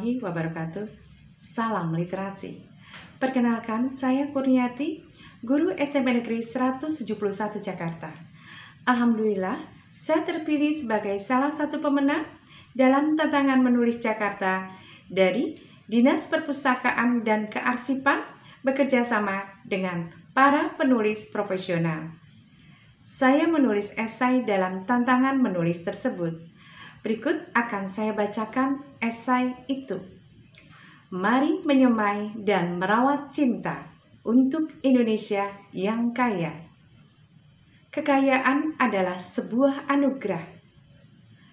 warahmatullahi wabarakatuh. Salam literasi. Perkenalkan, saya Kurniati, guru SMP Negeri 171 Jakarta. Alhamdulillah, saya terpilih sebagai salah satu pemenang dalam tantangan menulis Jakarta dari Dinas Perpustakaan dan Kearsipan bekerja sama dengan para penulis profesional. Saya menulis esai dalam tantangan menulis tersebut. Berikut akan saya bacakan esai itu. Mari menyemai dan merawat cinta untuk Indonesia yang kaya. Kekayaan adalah sebuah anugerah.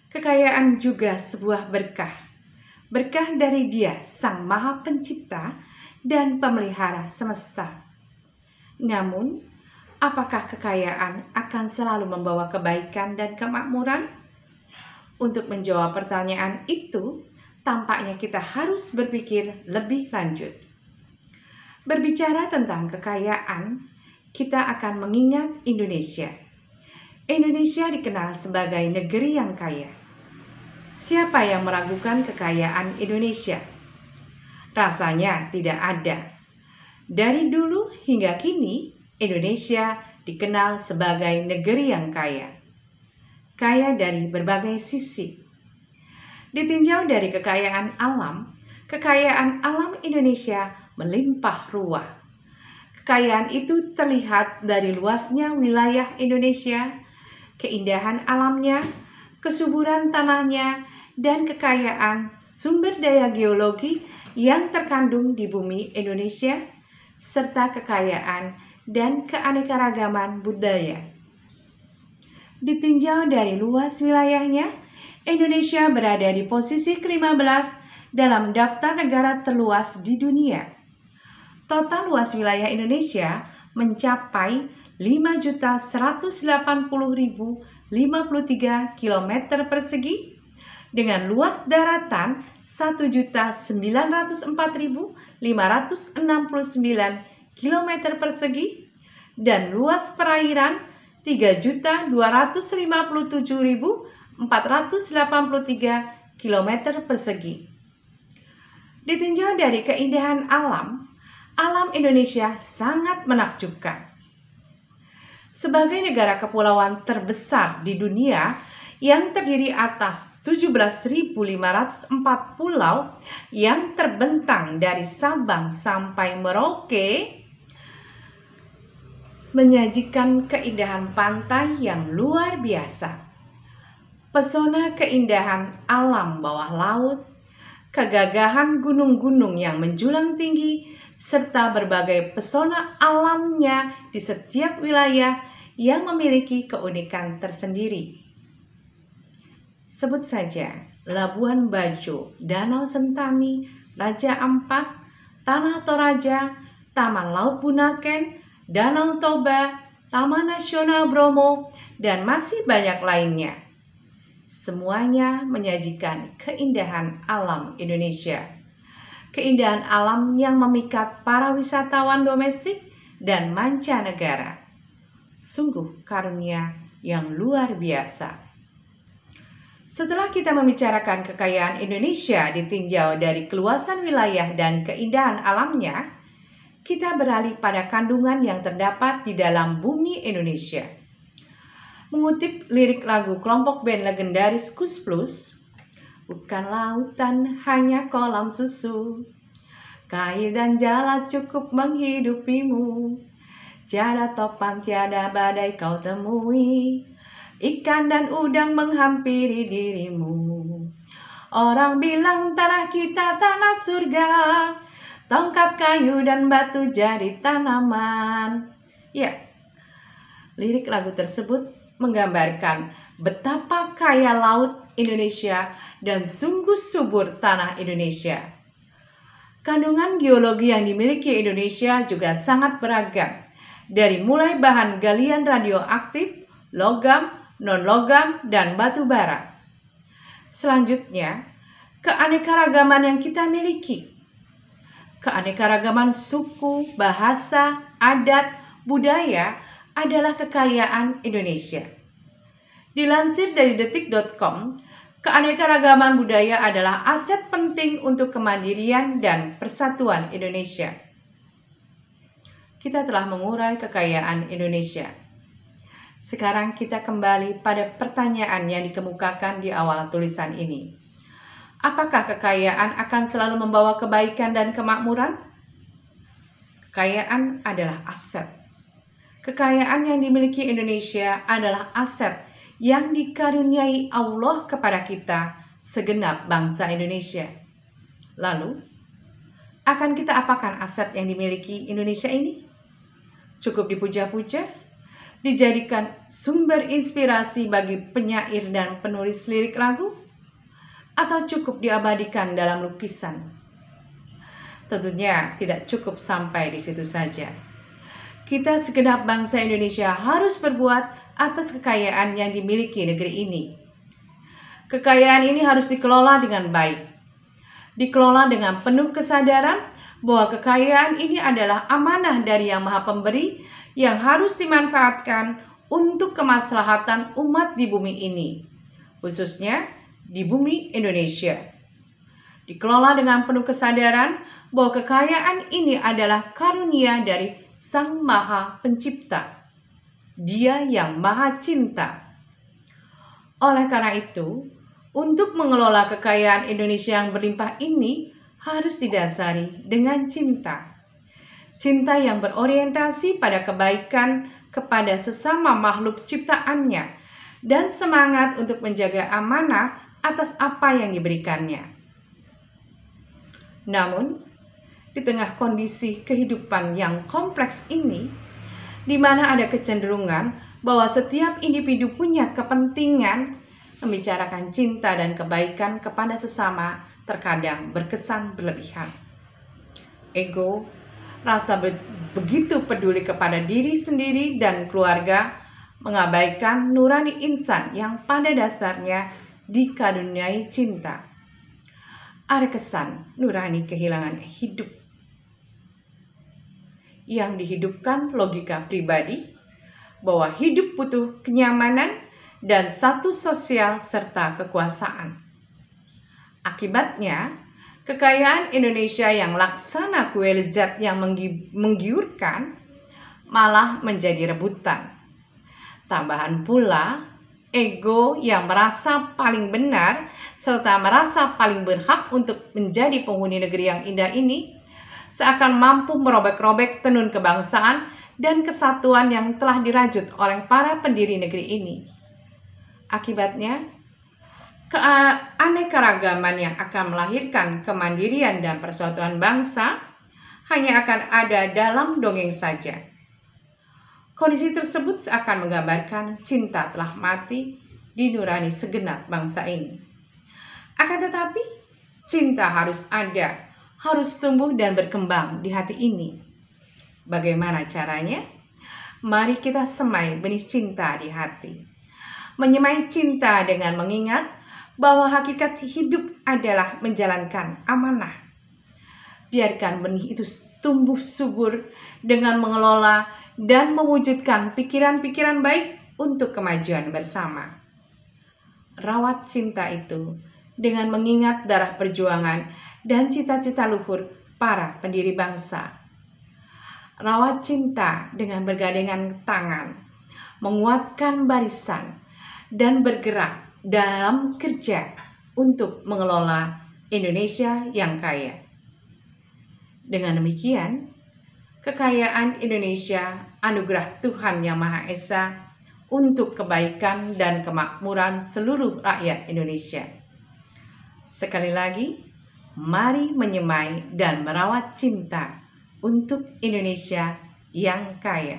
Kekayaan juga sebuah berkah. Berkah dari Dia, Sang Maha Pencipta dan Pemelihara semesta. Namun, apakah kekayaan akan selalu membawa kebaikan dan kemakmuran? Untuk menjawab pertanyaan itu, tampaknya kita harus berpikir lebih lanjut. Berbicara tentang kekayaan, kita akan mengingat Indonesia. Indonesia dikenal sebagai negeri yang kaya. Siapa yang meragukan kekayaan Indonesia? Rasanya tidak ada. Dari dulu hingga kini, Indonesia dikenal sebagai negeri yang kaya. Kaya dari berbagai sisi. Ditinjau dari kekayaan alam Indonesia melimpah ruah. Kekayaan itu terlihat dari luasnya wilayah Indonesia, keindahan alamnya, kesuburan tanahnya, dan kekayaan sumber daya geologi yang terkandung di bumi Indonesia, serta kekayaan dan keanekaragaman budaya. Ditinjau dari luas wilayahnya, Indonesia berada di posisi ke-15 dalam daftar negara terluas di dunia. Total luas wilayah Indonesia mencapai 5.180.053 km persegi dengan luas daratan 1.904.569 km persegi dan luas perairan 3.257.483 km persegi. Ditinjau dari keindahan alam Indonesia sangat menakjubkan. Sebagai negara kepulauan terbesar di dunia yang terdiri atas 17.504 pulau yang terbentang dari Sabang sampai Merauke, menyajikan keindahan pantai yang luar biasa, pesona keindahan alam bawah laut, kegagahan gunung-gunung yang menjulang tinggi, serta berbagai pesona alamnya di setiap wilayah yang memiliki keunikan tersendiri. Sebut saja Labuan Bajo, Danau Sentani, Raja Ampat, Tanah Toraja, Taman Laut Bunaken, Danau Toba, Taman Nasional Bromo, dan masih banyak lainnya. Semuanya menyajikan keindahan alam Indonesia. Keindahan alam yang memikat para wisatawan domestik dan mancanegara. Sungguh karunia yang luar biasa. Setelah kita membicarakan kekayaan Indonesia ditinjau dari keluasan wilayah dan keindahan alamnya, kita beralih pada kandungan yang terdapat di dalam bumi Indonesia. Mengutip lirik lagu kelompok band legendaris Kus Plus, bukan lautan hanya kolam susu, kail dan jala cukup menghidupimu, tiada topan tiada badai kau temui, ikan dan udang menghampiri dirimu. Orang bilang tanah kita tanah surga, tongkat kayu dan batu jadi tanaman. Ya, lirik lagu tersebut menggambarkan betapa kaya laut Indonesia dan sungguh subur tanah Indonesia. Kandungan geologi yang dimiliki Indonesia juga sangat beragam, dari mulai bahan galian radioaktif, logam, non-logam, dan batu bara. Selanjutnya, keanekaragaman yang kita miliki. Keanekaragaman suku, bahasa, adat, budaya adalah kekayaan Indonesia. Dilansir dari detik.com, Keanekaragaman budaya adalah aset penting untuk kemandirian dan persatuan Indonesia. Kita telah mengurai kekayaan Indonesia. Sekarang kita kembali pada pertanyaan yang dikemukakan di awal tulisan ini. Apakah kekayaan akan selalu membawa kebaikan dan kemakmuran? Kekayaan adalah aset. Kekayaan yang dimiliki Indonesia adalah aset yang dikaruniai Allah kepada kita, segenap bangsa Indonesia. Lalu, akan kita apakan aset yang dimiliki Indonesia ini? Cukup dipuja-puja, dijadikan sumber inspirasi bagi penyair dan penulis lirik lagu, atau cukup diabadikan dalam lukisan? Tentunya tidak cukup sampai di situ saja. Kita segenap bangsa Indonesia harus berbuat atas kekayaan yang dimiliki negeri ini. Kekayaan ini harus dikelola dengan baik. Dikelola dengan penuh kesadaran bahwa kekayaan ini adalah amanah dari Yang Maha Pemberi yang harus dimanfaatkan untuk kemaslahatan umat di bumi ini, khususnya di bumi Indonesia. Dikelola dengan penuh kesadaran bahwa kekayaan ini adalah karunia dari Sang Maha Pencipta. Dia yang Maha Cinta. Oleh karena itu, untuk mengelola kekayaan Indonesia yang berlimpah ini harus didasari dengan cinta. Cinta yang berorientasi pada kebaikan kepada sesama makhluk ciptaannya dan semangat untuk menjaga amanah atas apa yang diberikannya. Namun, di tengah kondisi kehidupan yang kompleks ini, di mana ada kecenderungan bahwa setiap individu punya kepentingan, membicarakan cinta dan kebaikan kepada sesama terkadang berkesan berlebihan. Ego, rasa begitu peduli kepada diri sendiri dan keluarga, mengabaikan nurani insan yang pada dasarnya dikaruniai cinta. Ada kesan nurani kehilangan hidup yang dihidupkan logika pribadi bahwa hidup butuh kenyamanan dan status sosial serta kekuasaan. Akibatnya, kekayaan Indonesia yang laksana kue lezat yang menggiurkan malah menjadi rebutan. Tambahan pula, ego yang merasa paling benar serta merasa paling berhak untuk menjadi penghuni negeri yang indah ini seakan mampu merobek-robek tenun kebangsaan dan kesatuan yang telah dirajut oleh para pendiri negeri ini. Akibatnya, keanekaragaman yang akan melahirkan kemandirian dan persatuan bangsa hanya akan ada dalam dongeng saja. Kondisi tersebut seakan menggambarkan cinta telah mati di nurani segenap bangsa ini. Akan tetapi, cinta harus ada, harus tumbuh dan berkembang di hati ini. Bagaimana caranya? Mari kita semai benih cinta di hati. Menyemai cinta dengan mengingat bahwa hakikat hidup adalah menjalankan amanah. Biarkan benih itu tumbuh subur dengan mengelola dan mewujudkan pikiran-pikiran baik untuk kemajuan bersama. Rawat cinta itu dengan mengingat darah perjuangan dan cita-cita luhur para pendiri bangsa. Rawat cinta dengan bergandengan tangan, menguatkan barisan, dan bergerak dalam kerja untuk mengelola Indonesia yang kaya. Dengan demikian, kekayaan Indonesia anugerah Tuhan Yang Maha Esa untuk kebaikan dan kemakmuran seluruh rakyat Indonesia. Sekali lagi, mari menyemai dan merawat cinta untuk Indonesia yang kaya.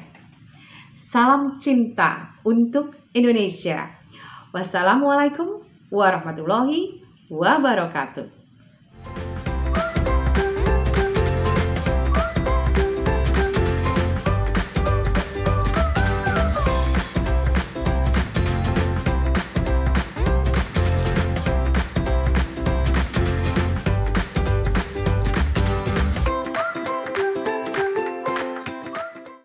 Salam cinta untuk Indonesia. Wassalamualaikum warahmatullahi wabarakatuh.